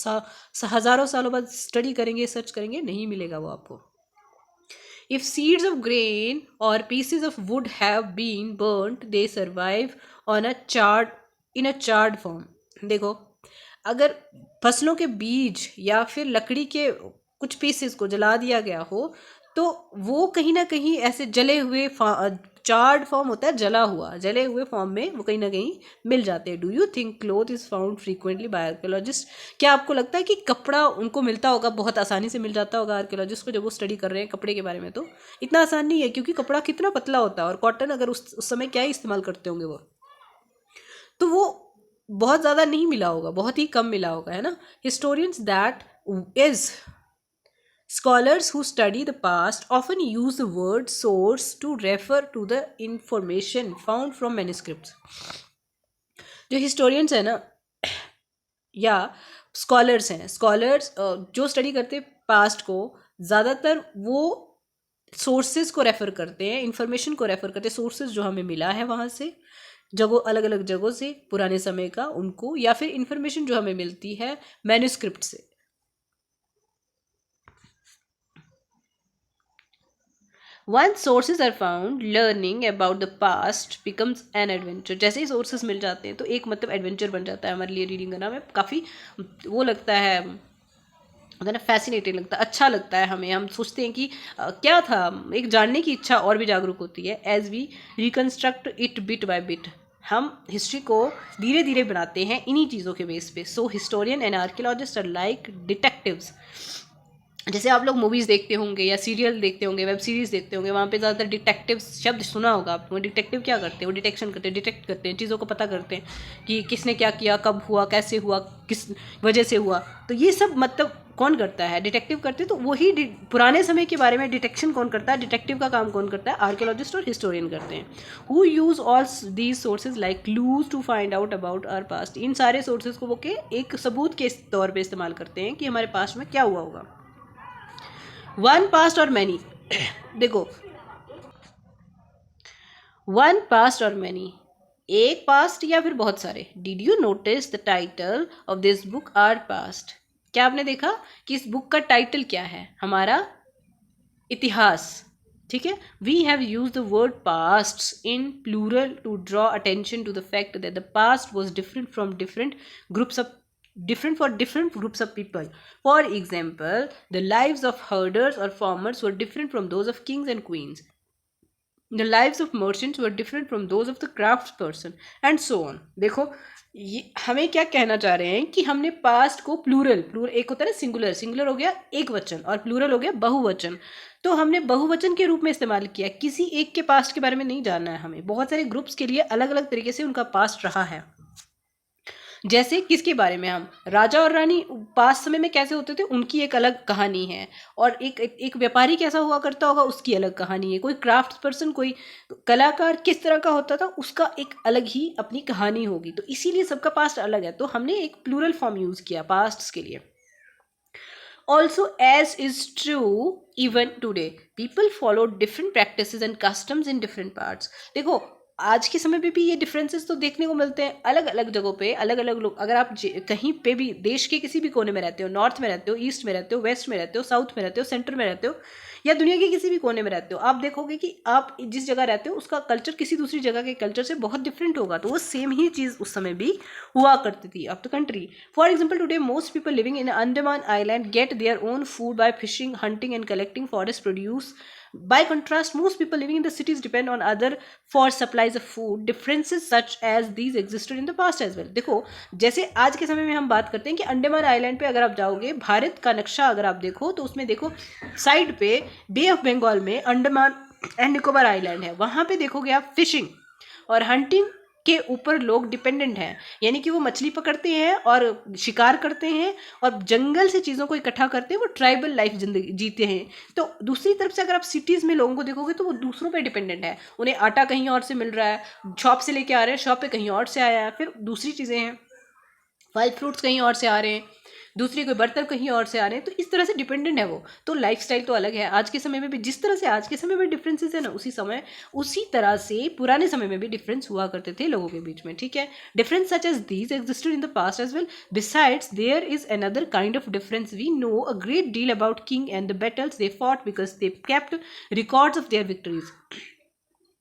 S1: हज़ारों सालों बाद स्टडी करेंगे, सर्च करेंगे, नहीं मिलेगा वो आपको। If seeds of grain or pieces of wood have been burnt, they survive on a charred in a charred form. देखो अगर फसलों के बीज या फिर लकड़ी के कुछ पीसेस को जला दिया गया हो, तो वो कहीं ना कहीं ऐसे जले हुए, चार्ड फॉर्म होता है जला हुआ, जले हुए फॉर्म में वो कहीं ना कहीं मिल जाते हैं। Do you think cloth is found frequently by archaeologist, क्या आपको लगता है कि कपड़ा उनको मिलता होगा, बहुत आसानी से मिल जाता होगा आर्कियोलॉजिस्ट को, जब वो स्टडी कर रहे हैं कपड़े के बारे में? तो इतना आसान नहीं है, क्योंकि कपड़ा कितना पतला होता है, और कॉटन अगर उस समय क्या ही इस्तेमाल करते होंगे वो, तो वो बहुत ज़्यादा नहीं मिला होगा, बहुत ही कम मिला होगा, है ना। Historians that is Scholars who study the past often use the word source to refer to the information found from manuscripts. जो historians हैं ना, या scholars हैं, scholars जो study करते past को, ज़्यादातर वो sources को refer करते हैं, information को refer करते हैं, sources जो हमें मिला है वहाँ से, जगह अलग अलग जगहों से पुराने समय का उनको, या फिर information जो हमें मिलती है manuscript से। Once sources are found, learning about the past becomes an adventure. जैसे ही sources मिल जाते हैं तो एक मतलब एडवेंचर बन जाता है हमारे लिए। रीडिंग करना में काफ़ी वो लगता है ना, फैसिनेटिंग लगता है, अच्छा लगता है हमें। हम सोचते हैं कि क्या था, एक जानने की इच्छा और भी जागरूक होती है। As we reconstruct it bit by bit, हम हिस्ट्री को धीरे धीरे बनाते हैं इन्हीं चीज़ों के बेस पे। So historian and archaeologist are like detectives. जैसे आप लोग मूवीज़ देखते होंगे या सीरियल देखते होंगे, वेब सीरीज़ देखते होंगे, वहाँ पे ज़्यादातर डिटेक्टिव शब्द सुना होगा आपको। डिटेक्टिव क्या करते हैं? वो डिटेक्शन करते हैं, डिटेक्ट करते हैं, चीज़ों को पता करते हैं कि किसने क्या किया, कब हुआ, कैसे हुआ, किस वजह से हुआ। तो ये सब मतलब कौन करता है? डिटेक्टिव करते हैं। तो वही पुराने समय के बारे में डिटेक्शन कौन करता है, डिटेक्टिव का काम कौन करता है? आर्कियोलॉजिस्ट और हिस्टोरियन करते हैं। Who use all these sources like clues to find out about our past. इन सारे सोर्सेज को वो के एक सबूत के तौर पर इस्तेमाल करते हैं कि हमारे पास्ट में क्या हुआ होगा। वन पास्ट और मैनी, देखो वन पास्ट और मैनी, एक पास्ट या फिर बहुत सारे। Did you notice the title of this book our past? क्या आपने देखा कि इस बुक का टाइटल क्या है? हमारा इतिहास, ठीक है। We have use the word past in plural to draw attention to the fact that the past was different from different for different groups of people. For example, the lives of herders or farmers were different from those of kings and queens. The lives of merchants were different from those of the craftsperson, and so on. देखो ये हमें क्या कहना चाह रहे हैं कि हमने पास्ट को प्लूरल एक होता है ना सिंगुलर, सिंगुलर हो गया एक वचन और प्लूरल हो गया बहुवचन, तो हमने बहुवचन के रूप में इस्तेमाल किया। किसी एक के पास्ट के बारे में नहीं जानना है हमें, बहुत सारे ग्रुप्स के लिए अलग अलग तरीके से उनका पास्ट रहा है। जैसे किसके बारे में, हम राजा और रानी पास्ट समय में कैसे होते थे उनकी एक अलग कहानी है, और एक व्यापारी कैसा हुआ करता होगा उसकी अलग कहानी है, कोई क्राफ्ट पर्सन, कोई कलाकार किस तरह का होता था उसका एक अलग ही अपनी कहानी होगी। तो इसीलिए सबका पास्ट अलग है, तो हमने एक प्लूरल फॉर्म यूज किया पास्ट के लिए। Also, as is true even today, people follow different practices and customs in different parts. देखो आज के समय पे भी ये डिफरेंसेस तो देखने को मिलते हैं, अलग अलग जगहों पे अलग अलग लोग। अगर आप कहीं पे भी देश के किसी भी कोने में रहते हो, नॉर्थ में रहते हो, ईस्ट में रहते हो, वेस्ट में रहते हो, साउथ में रहते हो, सेंटर में रहते हो, या दुनिया के किसी भी कोने में रहते हो, आप देखोगे कि आप जिस जगह रहते हो उसका कल्चर किसी दूसरी जगह के कल्चर से बहुत डिफरेंट होगा। तो वो सेम ही चीज़ उस समय भी हुआ करती थी of the country. For example today most people living in Andaman island get their own food by fishing, hunting and collecting forest produce. By contrast, most people living in the cities depend on other for supplies of food. Differences such as these existed in the past as well. देखो जैसे आज के समय में हम बात करते हैं कि अंडमान आइलैंड पे अगर आप जाओगे, भारत का नक्शा अगर आप देखो तो उसमें देखो साइड पे बे ऑफ बंगाल में अंडमान एंड निकोबार आइलैंड है, वहाँ पे देखोगे आप फिशिंग और हंटिंग के ऊपर लोग डिपेंडेंट हैं, यानी कि वो मछली पकड़ते हैं और शिकार करते हैं और जंगल से चीज़ों को इकट्ठा करते हैं, वो ट्राइबल लाइफ जिंदगी जीते हैं। तो दूसरी तरफ से अगर आप सिटीज़ में लोगों को देखोगे तो वो दूसरों पे डिपेंडेंट है, उन्हें आटा कहीं और से मिल रहा है, शॉप से लेके आ रहे हैं, शॉप पे कहीं और से आया है, फिर दूसरी चीज़ें हैं, फल फ्रूट्स कहीं और से आ रहे हैं, दूसरी कोई बर्तन कहीं और से आ रहे हैं, तो इस तरह से डिपेंडेंट है वो। तो लाइफस्टाइल तो अलग है। आज के समय में भी जिस तरह से आज के समय में डिफरेंसेस है ना, उसी तरह से पुराने समय में भी डिफरेंस हुआ करते थे लोगों के बीच में, ठीक है। Difference such as these existed in the past as well. Besides there is another kind of difference. We know a great deal about king and the battles they fought because they kept records of their victories.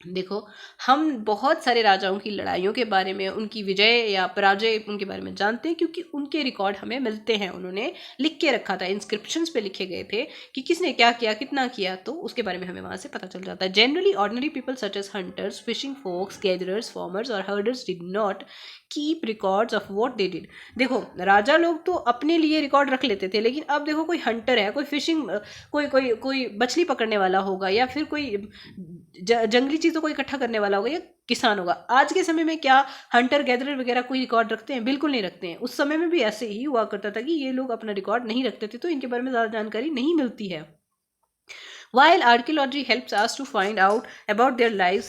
S1: देखो हम बहुत सारे राजाओं की लड़ाइयों के बारे में, उनकी विजय या पराजय उनके बारे में जानते हैं क्योंकि उनके रिकॉर्ड हमें मिलते हैं। उन्होंने लिख के रखा था, इंस्क्रिप्शंस पे लिखे गए थे कि किसने क्या किया, कितना किया, तो उसके बारे में हमें वहाँ से पता चल जाता है। Generally ordinary people such as hunters, fishing folks, gatherers, farmers और herders did not keep records of what they did. देखो राजा लोग तो अपने लिए रिकॉर्ड रख लेते थे, लेकिन अब देखो कोई हंटर है, कोई फिशिंग, कोई कोई कोई मछली पकड़ने वाला होगा, या फिर कोई जंगली चीज़ों को इकट्ठा करने वाला होगा, या किसान होगा। आज के समय में क्या हंटर गैदरर वगैरह कोई रिकॉर्ड रखते हैं? बिल्कुल नहीं रखते हैं। उस समय में भी ऐसे ही हुआ करता था कि ये लोग अपना रिकॉर्ड नहीं रखते थे, तो इनके बारे में ज़्यादा जानकारी नहीं मिलती है। While archaeology helps us to find out about their lives,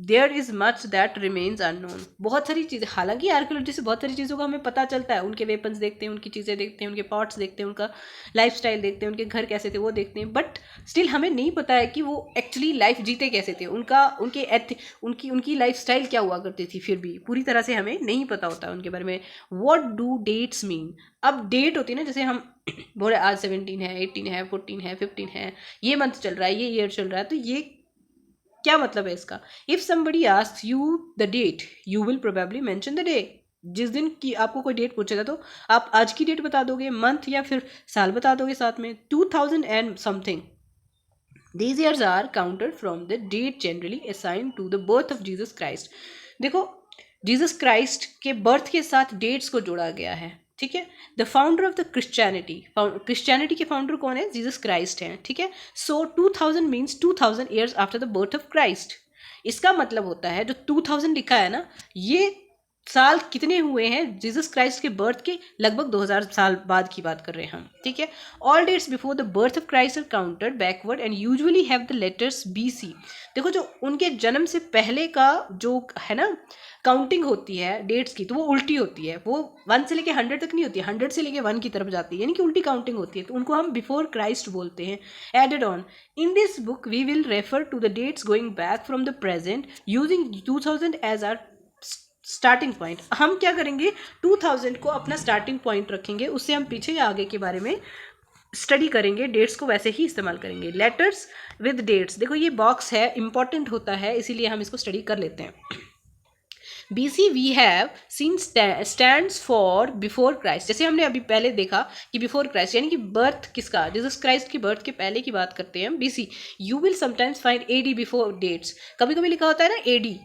S1: there is much that remains unknown. बहुत सारी चीज़ें, हालांकि आर्कियोलॉजी से बहुत सारी चीज़ों का हमें पता चलता है, उनके वेपन्स देखते हैं, उनकी चीज़ें देखते हैं, उनके पॉट्स देखते हैं, उनका लाइफस्टाइल देखते हैं, उनके घर कैसे थे वो देखते हैं, बट स्टिल हमें नहीं पता है कि वो एक्चुअली लाइफ जीते कैसे थे, उनकी लाइफस्टाइल क्या हुआ करती थी, फिर भी पूरी तरह से हमें नहीं पता होता उनके बारे में। What do dates mean? अब डेट होती है ना, जैसे हम बोले आज 17 है, 18 है, 14 है, 15 है, ये मंथ चल रहा है, ये ईयर चल रहा है, तो ये क्या मतलब है इसका? If somebody asks you the date, you will probably mention the day. जिस दिन की आपको कोई डेट पूछेगा तो आप आज की डेट बता दोगे, मंथ या फिर साल बता दोगे साथ में, 2000 and something. These years are counted from the date generally assigned to the birth of Jesus Christ. देखो जीसस क्राइस्ट के बर्थ के साथ डेट्स को जोड़ा गया है, ठीक है। The founder of the Christianity के फाउंडर कौन है? जीसस क्राइस्ट हैं, ठीक है। सो 2000 means 2000 years after the birth of Christ. इसका मतलब होता है जो 2000 लिखा है ना, ये साल कितने हुए हैं जीसस क्राइस्ट के बर्थ के? लगभग 2000 साल बाद की बात कर रहे हैं हम, ठीक है। All dates before the birth of Christ are counted backward and usually have the letters BC। देखो जो उनके जन्म से पहले का जो है ना काउंटिंग होती है डेट्स की, तो वो उल्टी होती है, वो 1 से लेके 100 तक नहीं होती है, 100 से लेके 1 की तरफ जाती है, यानी कि उल्टी काउंटिंग होती है, तो उनको हम बिफोर क्राइस्ट बोलते हैं। Added on in this book we will refer to the dates going back from the present using 2000 as our starting point. हम क्या करेंगे, 2000 को अपना स्टार्टिंग पॉइंट रखेंगे, उससे हम पीछे या आगे के बारे में स्टडी करेंगे, डेट्स को वैसे ही इस्तेमाल करेंगे। लेटर्स विद डेट्स, देखो ये बॉक्स है, इंपॉर्टेंट होता है, इसीलिए हम इसको स्टडी कर लेते हैं। BC we have seen stands for before Christ. जैसे हमने अभी पहले देखा कि बिफोर क्राइस्ट यानी कि बर्थ किसका? जीसस क्राइस्ट की बर्थ के पहले की बात करते हैं हम, BC। You will sometimes find AD before dates. कभी कभी लिखा होता है ना AD,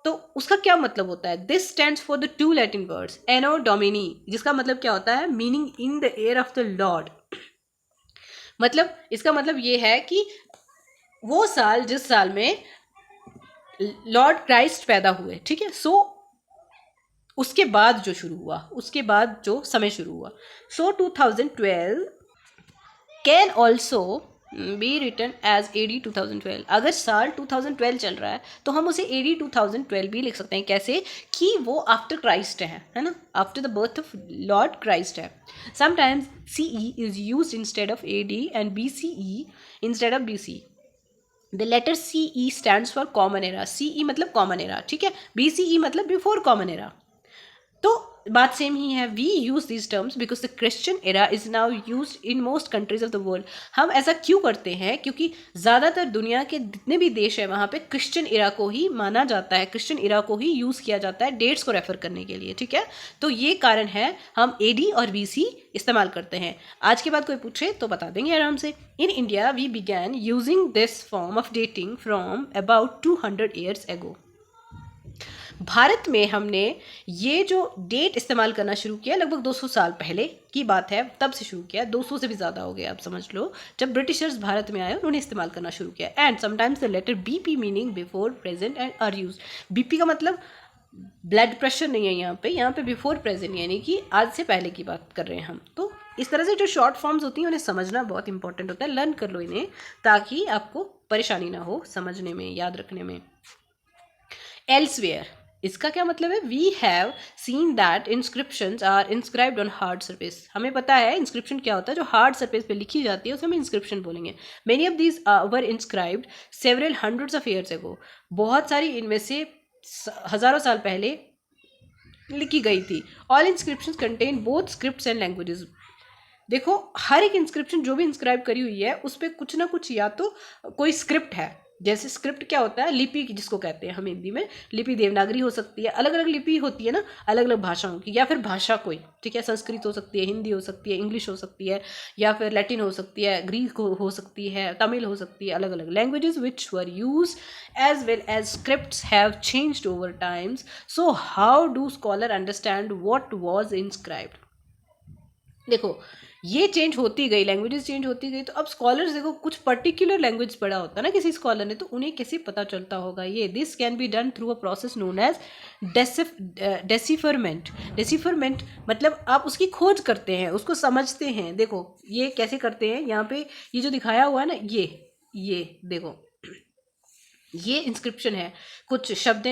S1: तो उसका क्या मतलब होता है? This stands for the two Latin words anno domini, जिसका मतलब क्या होता है? Meaning in the year of the lord. मतलब इसका मतलब ये है कि वो साल जिस साल में लॉर्ड क्राइस्ट पैदा हुए, ठीक है, सो उसके बाद जो शुरू हुआ, उसके बाद जो समय शुरू हुआ, so 2012 can also be written as AD 2012। अगर साल 2012 चल रहा है तो हम उसे AD 2012 भी लिख सकते हैं। कैसे? कि वो आफ्टर क्राइस्ट है ना, after the birth of Lord Christ है। Sometimes CE is use instead of AD and BCE instead of BC। The letter CE stands for common era. CE मतलब कॉमन एरा, ठीक है, BCE मतलब before common era. तो बात same ही है। We use these terms because the Christian era is now use in most countries of the world. हम ऐसा क्यों करते हैं? क्योंकि ज़्यादातर दुनिया के जितने भी देश हैं वहाँ पे क्रिश्चियन एरा को ही माना जाता है, क्रिश्चियन एरा को ही यूज़ किया जाता है डेट्स को रेफर करने के लिए, ठीक है। तो ये कारण है हम AD और BC इस्तेमाल करते हैं। आज के बाद कोई पूछे तो बता देंगे आराम से। In India we began using this form of dating from about 200 years ago. Bharat में हमने ये जो डेट इस्तेमाल करना शुरू किया लगभग 200 साल पहले की बात है, तब से शुरू किया। 200 से भी ज़्यादा हो गया, आप समझ लो। जब ब्रिटिशर्स भारत में आए उन्होंने इस्तेमाल करना शुरू किया। And sometimes the letter BP meaning before present and are use. BP का मतलब ब्लड प्रेशर नहीं है यहाँ पे बिफोर प्रेजेंट, यानी कि आज से पहले की बात कर रहे हैं हम। तो इस तरह से जो शॉर्ट फॉर्म्स होती हैं उन्हें समझना बहुत इंपॉर्टेंट होता है। लर्न कर लो इन्हें ताकि आपको परेशानी ना हो समझने में, याद रखने में। एल्सवेयर, इसका क्या मतलब है? We have seen that inscriptions are inscribed on hard surface. हमें पता है इंस्क्रिप्शन क्या होता है, जो हार्ड सरफेस पे लिखी जाती है उसे हम इंस्क्रिप्शन बोलेंगे। Many of these were inscribed several hundreds of years ago. बहुत सारी इनमें से हज़ारों साल पहले लिखी गई थी। All inscription contain both scripts and languages. देखो, हर एक इंस्क्रिप्शन जो भी इंस्क्राइब करी हुई है उस पर कुछ ना कुछ या तो कोई स्क्रिप्ट है। जैसे स्क्रिप्ट क्या होता है? लिपि जिसको कहते हैं हम हिंदी में। लिपि देवनागरी हो सकती है, अलग अलग लिपि होती है ना अलग अलग भाषाओं की, या फिर भाषा कोई, ठीक है, संस्कृत हो सकती है, हिंदी हो सकती है, इंग्लिश हो सकती है, या फिर लैटिन हो सकती है, ग्रीक हो सकती है, तमिल हो सकती है। अलग अलग languages which were use as well as scripts have changed over times. So how do scholar understand what was inscribed? देखो, ये चेंज होती गई, लैंग्वेजेस चेंज होती गई, तो अब स्कॉलर्स देखो कुछ पर्टिकुलर लैंग्वेज पढ़ा होता है ना किसी स्कॉलर ने, तो उन्हें कैसे पता चलता होगा ये? This can be done through a process known as decipherment. Decipherment मतलब आप उसकी खोज करते हैं, उसको समझते हैं। देखो ये कैसे करते हैं, यहाँ पे ये जो दिखाया हुआ है ना, ये देखो, ये इंस्क्रिप्शन है। कुछ शब्द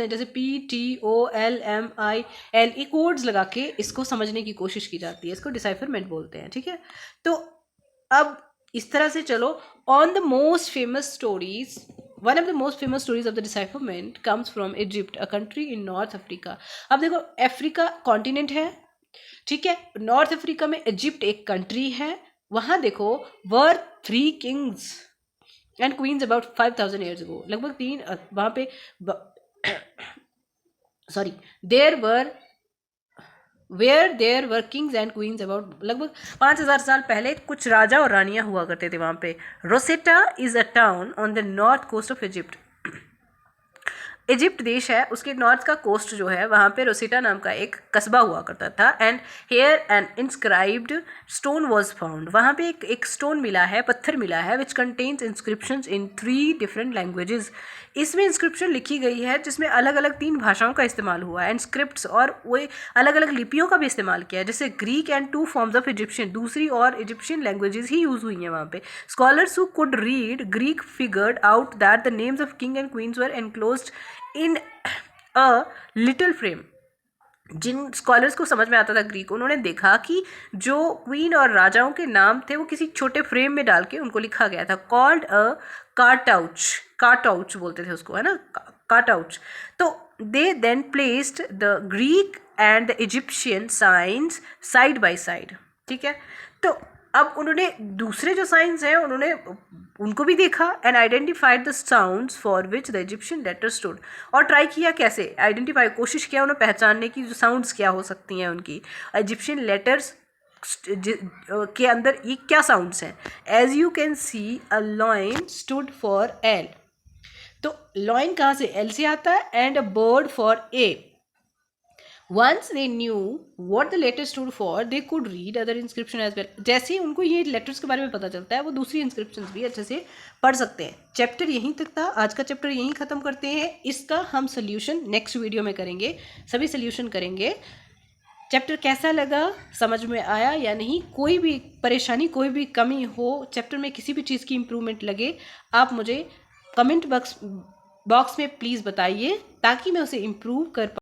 S1: जैसे PTOLMIL, ये कोड्स लगा के इसको समझने की कोशिश की जाती है, इसको डिसाइफरमेंट बोलते हैं, ठीक है। तो अब इस तरह से चलो, on the most famous stories, one of the most famous stories of the decipherment comes from Egypt, a country in north Africa. अब देखो, अफ्रीका कॉन्टिनेंट है, ठीक है, नॉर्थ अफ्रीका में इजिप्ट एक कंट्री है। वहाँ देखो, were 3 kings and queens about 5000 years ago. लगभग 3 वहाँ पे sorry there were kings and queens about, लगभग 5000 साल पहले कुछ राजा और रानियां हुआ करते थे वहाँ पे। Rosetta is a town on the north coast of Egypt. Egypt देश है, उसके नॉर्थ का कोस्ट जो है वहाँ पे रोसेटा नाम का एक कस्बा हुआ करता था। And here an inscribed stone was found. वहाँ पे एक स्टोन मिला है, पत्थर मिला है, which contains inscriptions in 3 different languages. इसमें इंस्क्रिप्शन लिखी गई है जिसमें अलग अलग 3 भाषाओं का इस्तेमाल हुआ है, एंड स्क्रिप्ट्स, और वो अलग अलग लिपियों का भी इस्तेमाल किया है, जैसे Greek and 2 forms of Egyptian. दूसरी और इजिप्शियन लैंग्वेजेस ही यूज हुई हैं वहाँ पे। Scholars who could read Greek figured out that the names of king and queens were enclosed in a little frame. जिन स्कॉलर्स को समझ में आता था ग्रीक, उन्होंने देखा कि जो क्वीन और राजाओं के नाम थे वो किसी छोटे फ्रेम में डाल के उनको लिखा गया था, कॉल्ड अ कार्टाउच बोलते थे उसको, है ना, कार्टाउच। तो they then placed the Greek and the Egyptian signs side by side, ठीक है। तो अब उन्होंने दूसरे जो साइंस हैं उन्होंने उनको भी देखा, and identified the sounds for which the Egyptian letter stood. और ट्राई किया, कैसे आइडेंटिफाई, कोशिश किया उन्हें पहचानने की जो साउंड्स क्या हो सकती हैं उनकी, इजिप्शियन लेटर्स के अंदर ये क्या साउंड्स हैं। As you can see, a lion stood for L, तो लॉइन कहाँ से, एल से आता है, and a bird for A. Once they knew what the letter stood for, they could read other inscription as well. जैसे ही उनको ये letters के बारे में पता चलता है, वो दूसरी इंस्क्रिप्शंस भी अच्छे से पढ़ सकते हैं. चैप्टर यहीं तक था, आज का चैप्टर यहीं ख़त्म करते हैं. इसका हम सोल्यूशन नेक्स्ट वीडियो में करेंगे, सभी सोल्यूशन करेंगे. चैप्टर कैसा लगा, समझ में आया या नहीं, कोई भी परेशानी, कोई भी कमी हो, चैप्टर में किसी भी चीज़ की इम्प्रूवमेंट लगे, आप मुझे कमेंट बॉक्स में प्लीज़ बताइए, ताकि मैं उसे इम्प्रूव कर